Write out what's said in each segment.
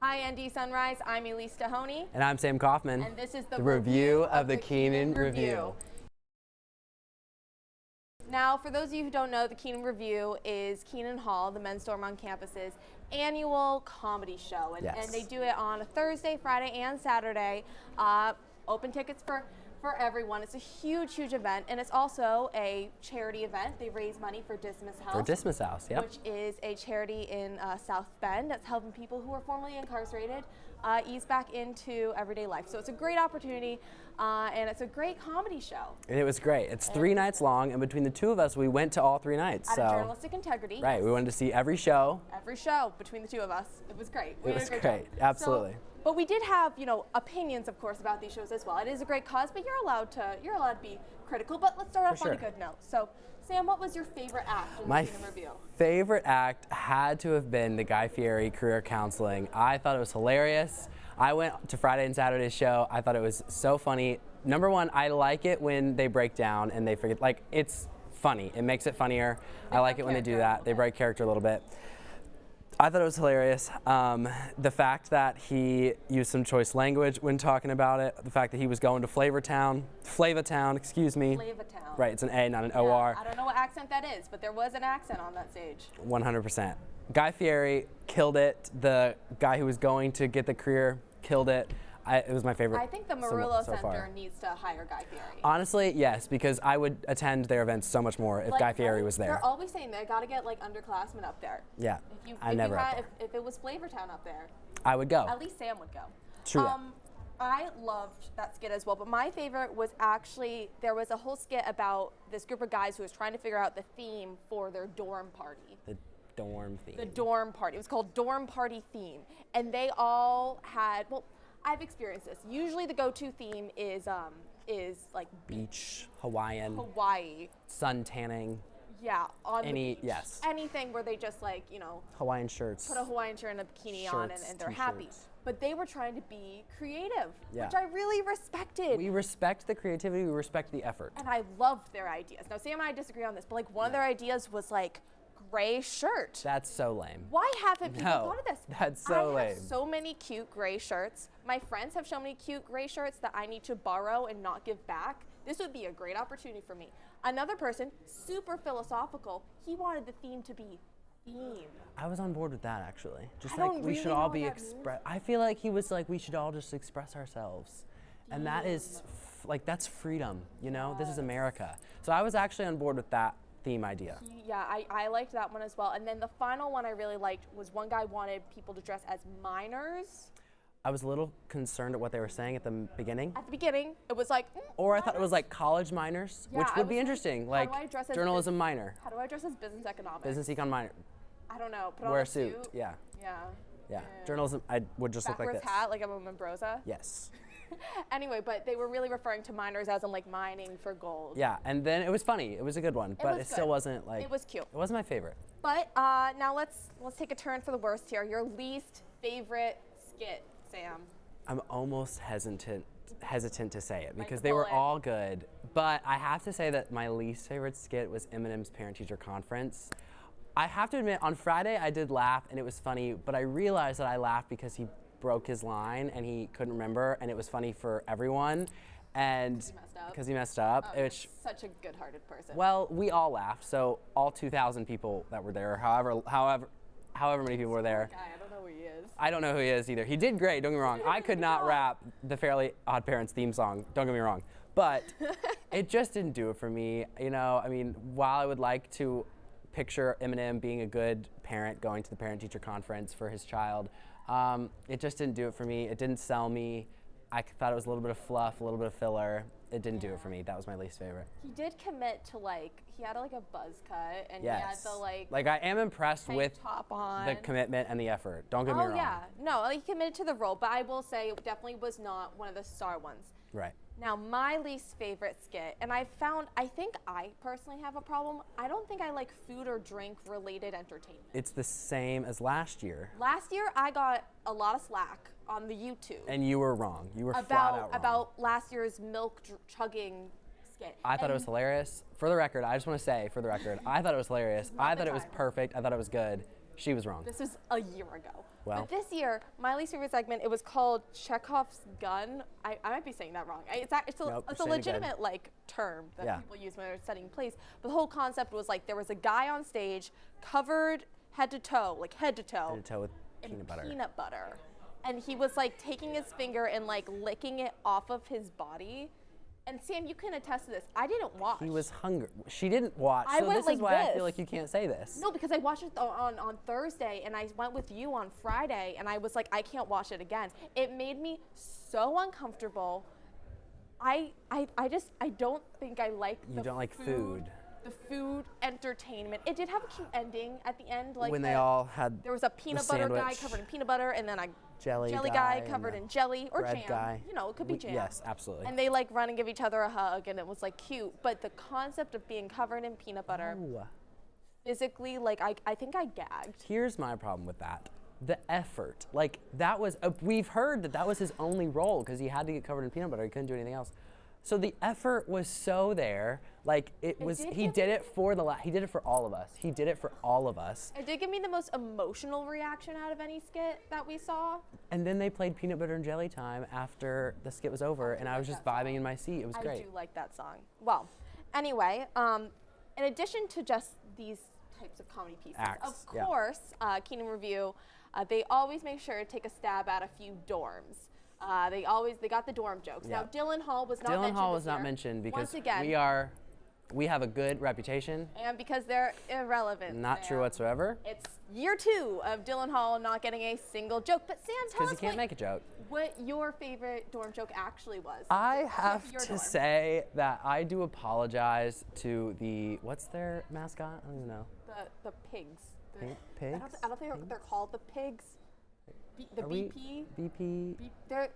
Hi, ND Sunrise. I'm Elise Dohoney. And I'm Sam Coffman. And this is the review of the Keenan Revue. Now, for those of you who don't know, the Keenan Revue is Keenan Hall, the men's dorm on campus's annual comedy show. And, Yes. and they do it on a Thursday, Friday, and Saturday. Open tickets for everyone. It's a huge, huge event, and it's also a charity event. They raise money for Dismas House. For Dismas House, yep. Which is a charity in South Bend that's helping people who are formerly incarcerated ease back into everyday life. So it's a great opportunity, and it's a great comedy show. And it was great. It's 3 nights long, and between the two of us, we went to all 3 nights. Out of journalistic integrity. Right, yes. we wanted to see every show. Every show between the two of us. It was great. It was great, absolutely. But we did have, opinions, of course, about these shows as well. It is a great cause, but you're allowed to be critical. But let's start off on a good note. So, Sam, what was your favorite act in the Keenan Revue? Favorite act had to have been the Guy Fieri career counseling. I thought it was hilarious. I went to Friday and Saturday's show. I thought it was so funny. Number one, I like it when they break down and they forget, it's funny. It makes it funnier. I like it when they do that. They break character a little bit. I thought it was hilarious. The fact that he used some choice language when talking about it, the fact that he was going to Flavortown, excuse me. Flavortown. Right, it's an A, not an OR. I don't know what accent that is, but there was an accent on that stage. 100%. Guy Fieri killed it. The guy who was going to get the career killed it. It was my favorite. I think the Murillo so far. Center needs to hire Guy Fieri. Honestly, yes, because I would attend their events so much more if Guy Fieri was there. They're always saying they got to get underclassmen up there. Yeah, if it was Flavortown up there, I would go. At least Sam would go. True. I loved that skit as well, but my favorite was actually, there was a whole skit about this group of guys who was trying to figure out the theme for their dorm party. The dorm theme. The dorm party. It was called Dorm Party Theme, and they all had, I've experienced this. Usually the go-to theme is like beach, Hawaiian, Hawaii, sun tanning. Yeah, on the beach. Yes. Anything where they just Hawaiian shirts. Put a Hawaiian shirt and a bikini on and they're happy. But they were trying to be creative, which I really respected. We respect the creativity, we respect the effort. And I loved their ideas. Now Sam and I disagree on this, but one of their ideas was gray shirt. That's so lame. Why haven't people thought of this? That's so lame. I have so many cute gray shirts. My friends have shown me cute gray shirts that I need to borrow and not give back. This would be a great opportunity for me. Another person, super philosophical, he wanted the theme to be theme. I was on board with that actually. Just we should all be I feel like he was we should all just express ourselves. And that is that's freedom, This is America. So I was actually on board with that theme idea. Yeah, I liked that one as well. And then the final one I really liked was one guy wanted people to dress as minors. I was a little concerned at what they were saying at the beginning. At the beginning, it was or I thought it was college minors, which would be interesting, journalism minor. How do I dress as business economics? Business econ minor. I don't know. Wear a suit. Yeah. Yeah. Journalism, I would just look like this. Backwards hat, like I'm a Membrosa? Yes. Anyway, but they were really referring to miners as in mining for gold. Yeah, and then it was funny. It was a good one, but it still wasn't It was cute. It wasn't my favorite. But now let's take a turn for the worst here. Your least favorite skit, Sam. I'm almost hesitant to say it because they were all good. But I have to say that my least favorite skit was Eminem's parent-teacher conference. I have to admit, on Friday I did laugh and it was funny, but I realized that I laughed because he broke his line and he couldn't remember, and it was funny for everyone, and because he messed up. Which such a good-hearted person. Well, we all laughed. So all 2,000 people that were there, however many people were there. I don't know who he is. I don't know who he is either. He did great. Don't get me wrong. I could not rap the Fairly Odd Parents theme song. Don't get me wrong, but it just didn't do it for me. I mean, while I would like to picture Eminem being a good parent going to the parent-teacher conference for his child, it just didn't do it for me. It didn't sell me. I thought it was a little bit of fluff, a little bit of filler. It didn't do it for me. That was my least favorite. He did commit to he had a buzz cut, and he had the I am impressed with top on. the commitment and the effort. Don't get me wrong. Oh yeah, no, he committed to the role, but I will say it definitely was not one of the star ones. Right. Now, my least favorite skit, and I think I personally have a problem. I don't think I like food or drink related entertainment. It's the same as last year. Last year, I got a lot of slack on the YouTube. And you were wrong. You were flat out wrong. About last year's milk chugging skit. I thought it was hilarious. For the record, I just want to say, I thought it was hilarious. I thought it was perfect. I thought it was good. She was wrong. This was a year ago. Well. But this year, my least favorite segment, it was called Chekhov's gun. I might be saying that wrong. It's a legitimate term that people use when they're studying plays. But the whole concept was there was a guy on stage covered head to toe with peanut butter. And he was taking his finger and licking it off of his body. And Sam, you can attest to this. I didn't watch. He was hungry. She didn't watch. I went this is why I feel like you can't say this. No, because I watched it on Thursday, and I went with you on Friday, and I was like, I can't watch it again. It made me so uncomfortable. I don't think I like You don't like food. The food entertainment. It did have a cute ending at the end, when they all had there was a peanut butter guy covered in peanut butter, and then a jelly guy covered in jelly or jam. Guy. It could be jam. Yes, absolutely. And they run and give each other a hug, and it was cute. But the concept of being covered in peanut butter, physically, I think I gagged. Here's my problem with that. The effort. That was, we've heard that was his only role because he had to get covered in peanut butter. He couldn't do anything else. So the effort was so there. He did it for all of us. He did it for all of us. It did give me the most emotional reaction out of any skit that we saw. And then they played Peanut Butter and Jelly Time after the skit was over, and I was just vibing in my seat. It was great. I do like that song. Well, anyway, in addition to just these types of comedy pieces, of course, Keenan Revue, they always make sure to take a stab at a few dorms. They got the dorm jokes. Yeah. Now Dylan Hall was not mentioned. Dylan Hall was not mentioned because once again, we have a good reputation. And because they're irrelevant. Not true whatsoever. It's year 2 of Dylan Hall not getting a single joke. But Sam, tell us because he can't make a joke. What your favorite dorm joke actually was. I have to say that I do apologize to what's their mascot? I don't even know. The pigs. Pigs? I don't think they're called the pigs. The BP? BP?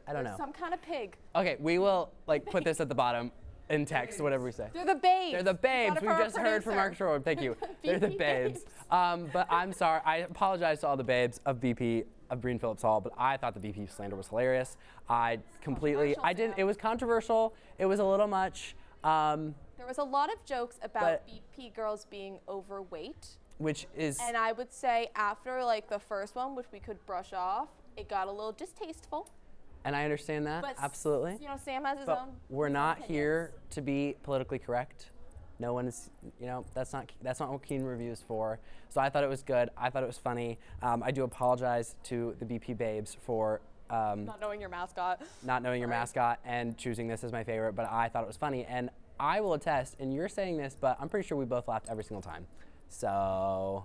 I don't know. Some kind of pig. Okay, we will put this at the bottom in text, whatever we say. They're the babes. They're the babes. We just heard from Mark Shore. Thank you. They're the babes. But I'm sorry. I apologize to all the babes of BP of Breen Phillips Hall, but I thought the BP slander was hilarious. It was controversial. It was a little much. There was a lot of jokes about BP girls being overweight. And I would say after the first one, which we could brush off, it got a little distasteful. And I understand that, but, absolutely. Sam has his own. We're not here to be politically correct. No one is, that's not what Keenan Revue is for. So I thought it was good. I thought it was funny. I do apologize to the BP babes for not knowing your mascot. Not knowing your mascot and choosing this as my favorite, but I thought it was funny. And I will attest, and you're saying this, but I'm pretty sure we both laughed every single time. So,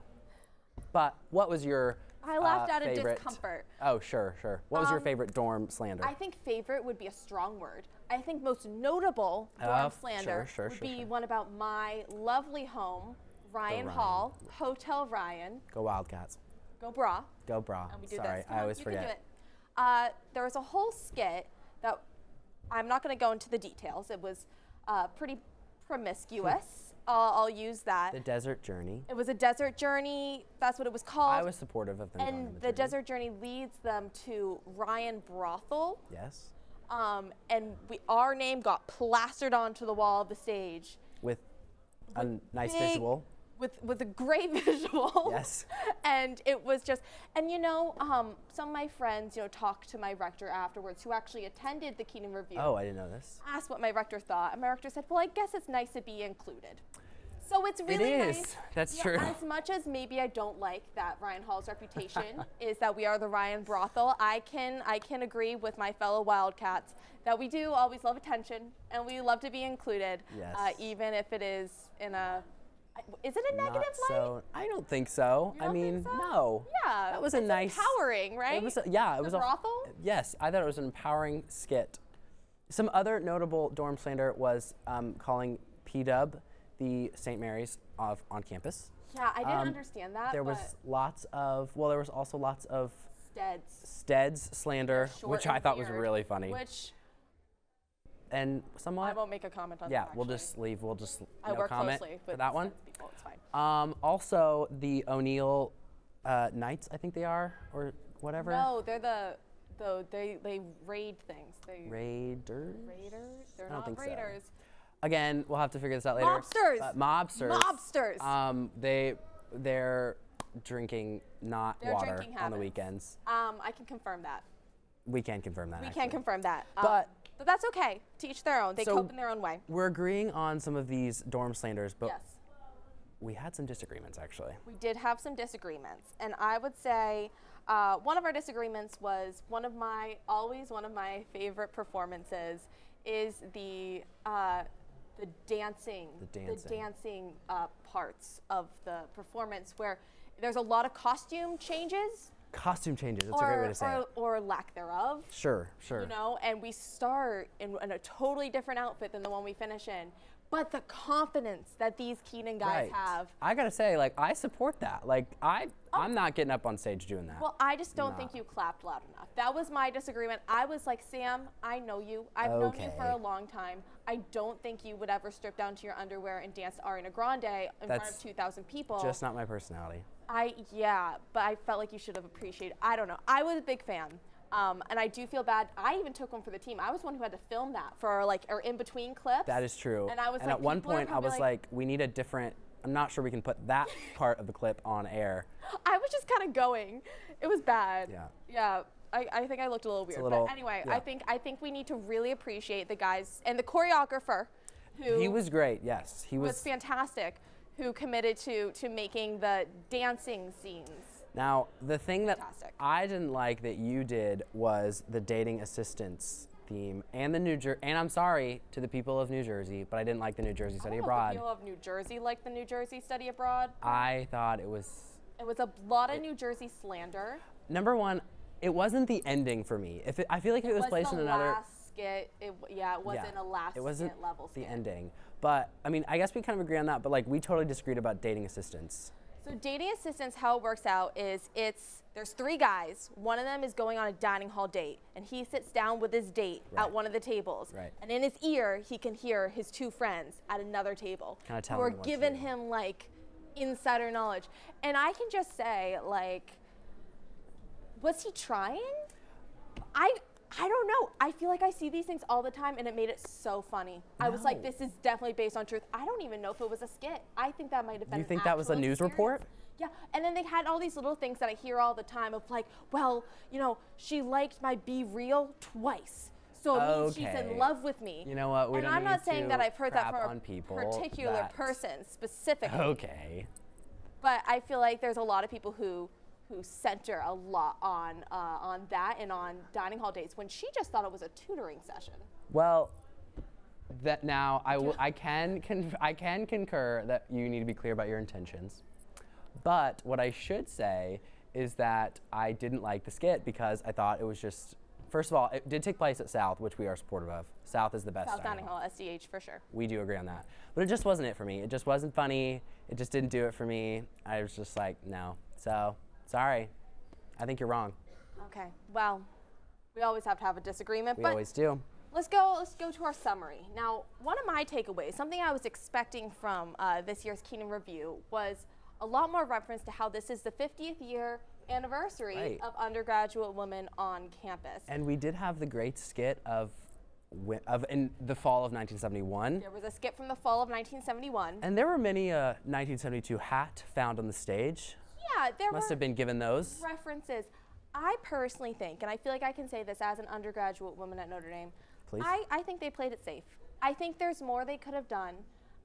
but what was your I laughed out of favorite? Discomfort. Oh, sure. What was your favorite dorm slander? I think favorite would be a strong word. I think most notable dorm slander would be one about my lovely home, Ryan Hall, Hotel Ryan. Go Wildcats. Go Bra. Go Bra. And we do Sorry, this. I always forget. You can do it. There was a whole skit that I'm not going to go into the details. It was pretty promiscuous. I'll use that. The Desert Journey. It was a desert journey. That's what it was called. I was supportive of them. And the desert journey leads them to Ryan Brothel. Yes. And our name got plastered onto the wall of the stage. With a nice visual. With a great visual. Yes. And it was just, and some of my friends, talked to my rector afterwards who actually attended the Keenan Revue. Oh, I didn't know this. Asked what my rector thought, and my rector said, well, I guess it's nice to be included. So it's really nice. It is. That's true. As much as maybe I don't like that Ryan Hall's reputation is that we are the Ryan Brothel, I can agree with my fellow Wildcats that we do always love attention, and we love to be included, yes. Even if it is in a... Is it a negative light? I don't think so. You don't think so? No. Yeah. That was a nice. Empowering, right? It was. It was brothel? Yes, I thought it was an empowering skit. Some other notable dorm slander was calling P-Dub the St. Mary's on campus. Yeah, I didn't understand that. There was also lots of Steads slander, which I thought was really funny. And somewhat. I won't make a comment on that. Yeah, we'll just leave. We'll just comment for that one. People, it's fine. Also, the O'Neill Knights, I think they are, or whatever. No, they're they raid things. Raiders? They're I don't not think raiders. So. Again, we'll have to figure this out later. Mobsters. Mobsters. Mobsters. drinking not Their water drinking on the habits. weekends. I can confirm that. We can confirm that. We actually. can confirm that. But that's okay. To each their own. They so cope in their own way. we're agreeing on some of these dorm slanders, but Yes. we had some disagreements actually. We did have some disagreements, and I would say one of our disagreements was one of my favorite performances is the dancing parts of the performance where there's a lot of costume changes. Costume changes. That's a great way to say it. Or lack thereof. Sure. You know, and we start in a totally different outfit than the one we finish in. But the confidence that these Keenan guys have. I gotta say, like, I support that. Like, I'm not getting up on stage doing that. Well, I just don't think you clapped loud enough. That was my disagreement. I was like, Sam, I know you. I've known you for a long time. I don't think you would ever strip down to your underwear and dance Ariana Grande in front of 2,000 people. Just not my personality. But I felt like you should have appreciated. I don't know. I was a big fan. And I do feel bad. I even took one for the team. I was one who had to film that for our in between clips. That is true. And I was at one point, I was like, we need a different. I'm not sure we can put that part of the clip on air. I was just kind of going. It was bad. Yeah. Yeah. I think I looked a little weird. But anyway, yeah. I think we need to really appreciate the guys and the choreographer. He was great. Yes, he was fantastic. Who committed to making the dancing scenes. Now, the thing that I didn't like that you did was the dating assistants theme and the and I'm sorry to the people of New Jersey, but I didn't like the New Jersey Study Abroad. The people of New Jersey like the New Jersey Study Abroad. I thought it was. It was a lot of New Jersey slander. Number one, it wasn't the ending for me. I feel like if it was placed in another. Last skit. It wasn't a last skit level skit. The ending, but I mean, I guess we kind of agree on that. But like, we totally disagreed about dating assistants. So dating assistants, how it works out is there's 3 guys. One of them is going on a dining hall date, and he sits down with his date at one of the tables. Right. And in his ear, he can hear his 2 friends at another table who are giving him like insider knowledge. And I can just say, like, was he trying? I don't know. I feel like I see these things all the time, and it made it so funny. No. I was like, this is definitely based on truth. I don't even know if it was a skit. I think that might have been You think that was a news report? Yeah, and then they had all these little things that I hear all the time of like, well, you know, she liked my Be Real twice. So it means she's in love with me. You know what? And I'm not saying that I've heard that from a particular person specifically. Okay. But I feel like there's a lot of people who center a lot on that and on dining hall dates when she just thought it was a tutoring session. Well, that now I can concur that you need to be clear about your intentions. But what I should say is that I didn't like the skit because I thought it was just, first of all, it did take place at South, which we are supportive of. South is the best South Dining Hall, SDH for sure. We do agree on that. But it just wasn't it for me. It just wasn't funny. It just didn't do it for me. I was just like, no. So, sorry. I think you're wrong. Okay. Well, we always have to have a disagreement. We always do. Let's go to our summary. Now, one of my takeaways, something I was expecting from this year's Keenan Revue was a lot more reference to how this is the 50th year anniversary of undergraduate women on campus. And we did have the great skit of in the fall of 1971. There was a skit from the fall of 1971. And there were many 1972 hat found on the stage. Yeah, there must have been given those references. I personally think, and I feel like I can say this as an undergraduate woman at Notre Dame, please. I think they played it safe. I think there's more they could have done.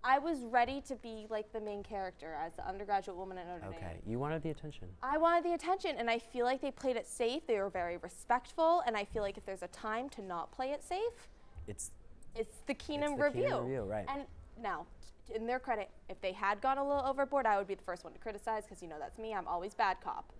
I was ready to be like the main character as the undergraduate woman at Notre Dame. Okay, you wanted the attention. I wanted the attention, and I feel like they played it safe. They were very respectful, and I feel like if there's a time to not play it safe, it's the Keenan Revue. Keenan Revue, right. And now, in their credit, if they had gone a little overboard, I would be the first one to criticize because you know that's me. I'm always bad cop.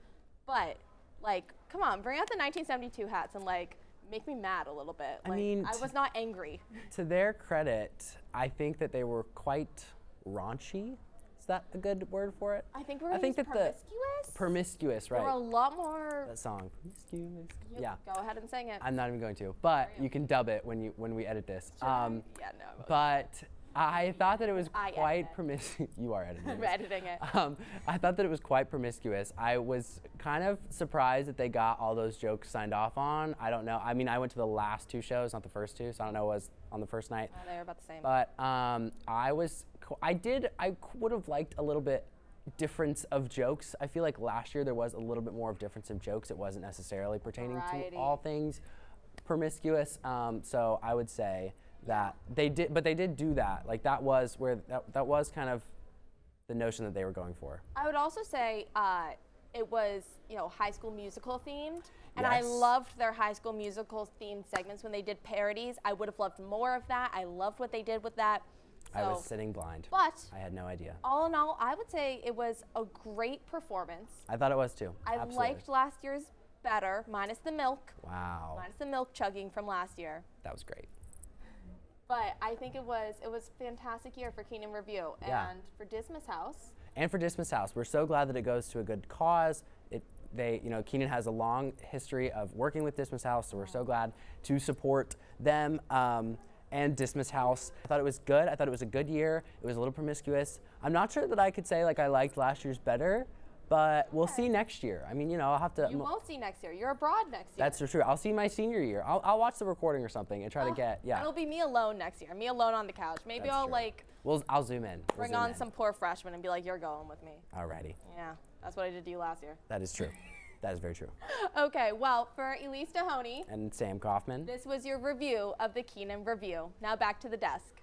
But like, come on, bring out the 1972 hats and like make me mad a little bit. Like, I mean, I was not angry. To their credit, I think that they were quite raunchy. Is that a good word for it? I think we're promiscuous. Promiscuous, right? Or a lot more. That song, promiscuous. Yeah. Go ahead and sing it. I'm not even going to, but you can dub it when we edit this. Yeah, no. But I thought that it was quite promiscuous. You are editing it. I'm editing it. I thought that it was quite promiscuous. I was kind of surprised that they got all those jokes signed off on. I don't know. I mean, I went to the last 2 shows, not the first 2, so I don't know what was on the first night. They were about the same. But I would have liked a little bit difference of jokes. I feel like last year there was a little bit more of difference of jokes. It wasn't necessarily pertaining to all things promiscuous. So I would say that they did do that. Like that was where that was kind of the notion that they were going for. I would also say it was, you know, High School Musical themed. And Yes. I loved their High School Musical themed segments when they did parodies. I would have loved more of that. I loved what they did with that. So, I was sitting blind. But I had no idea. all in all, I would say it was a great performance. I thought it was too. I Absolutely. liked last year's better, minus the milk. Wow. Minus the milk chugging from last year. That was great. But I think it was a fantastic year for Keenan Revue and for Dismas House. And for Dismas House, we're so glad that it goes to a good cause. Keenan has a long history of working with Dismas House, so we're so glad to support them and Dismas House. I thought it was good. I thought it was a good year. It was a little promiscuous. I'm not sure that I could say like I liked last year's better, but we'll see next year. I mean, you know, I'll have to. You won't see next year. You're abroad next year. That's true. I'll see my senior year. I'll watch the recording or something and try to get It'll be me alone next year. Me alone on the couch. Maybe That's I'll true. like I'll zoom in. bring on some poor freshmen and be like, "You're going with me." Alrighty. Yeah, that's what I did to you last year. That is true. That is very true. Okay, well, for Elise Dohoney, And Sam Coffman. this was your review of the Keenan Revue. Now back to the desk.